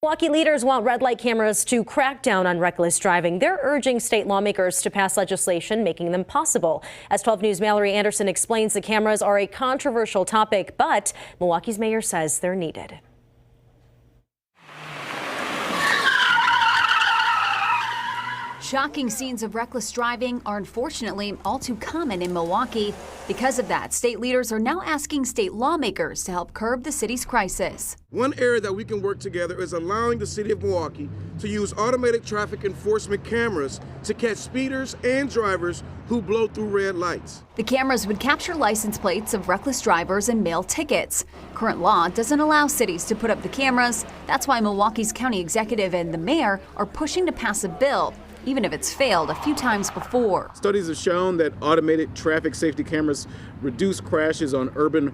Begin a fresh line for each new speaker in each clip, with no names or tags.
Milwaukee leaders want red light cameras to crack down on reckless driving. They're urging state lawmakers to pass legislation making them possible. As 12 News' Mallory Anderson explains, the cameras are a controversial topic, but Milwaukee's mayor says they're needed.
Shocking scenes of reckless driving are unfortunately all too common in Milwaukee. Because of that, state leaders are now asking state lawmakers to help curb the city's crisis.
One area that we can work together is allowing the city of Milwaukee to use automated traffic enforcement cameras to catch speeders and drivers who blow through red lights.
The cameras would capture license plates of reckless drivers and mail tickets. Current law doesn't allow cities to put up the cameras. That's why Milwaukee's county executive and the mayor are pushing to pass a bill, even if it's failed a few times before.
Studies have shown that automated traffic safety cameras reduce crashes on urban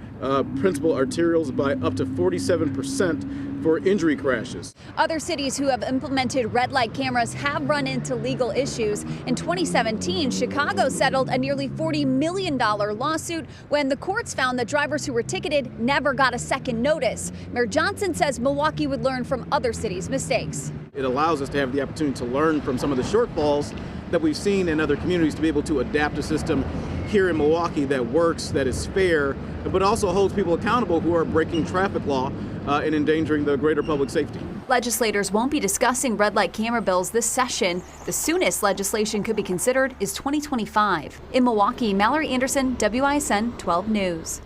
principal arterials by up to 47% for injury crashes.
Other cities who have implemented red light cameras have run into legal issues. In 2017, Chicago settled a nearly $40 million lawsuit when the courts found that drivers who were ticketed never got a second notice. Mayor Johnson says Milwaukee would learn from other cities' mistakes.
It allows us to have the opportunity to learn from some of the shortfalls that we've seen in other communities to be able to adapt a system here in Milwaukee that works, that is fair, but also holds people accountable who are breaking traffic law and endangering the greater public safety.
Legislators won't be discussing red light camera bills this session. The soonest legislation could be considered is 2025. In Milwaukee, Mallory Anderson, WISN 12 News.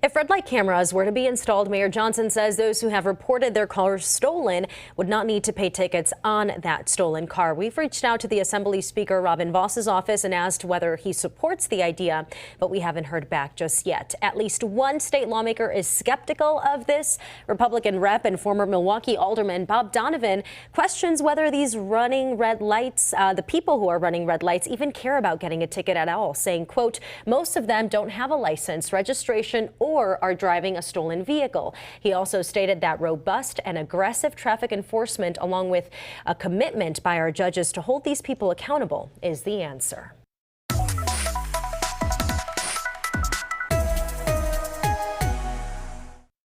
If red light cameras were to be installed, Mayor Johnson says those who have reported their cars stolen would not need to pay tickets on that stolen car. We've reached out to the Assembly Speaker Robin Voss's office and asked whether he supports the idea, but we haven't heard back just yet. At least one state lawmaker is skeptical of this. Republican rep and former Milwaukee alderman Bob Donovan questions whether these running red lights, the people who are running red lights, even care about getting a ticket at all, saying, quote, most of them don't have a license, registration, or are driving a stolen vehicle. He also stated that robust and aggressive traffic enforcement, along with a commitment by our judges to hold these people accountable, is the answer.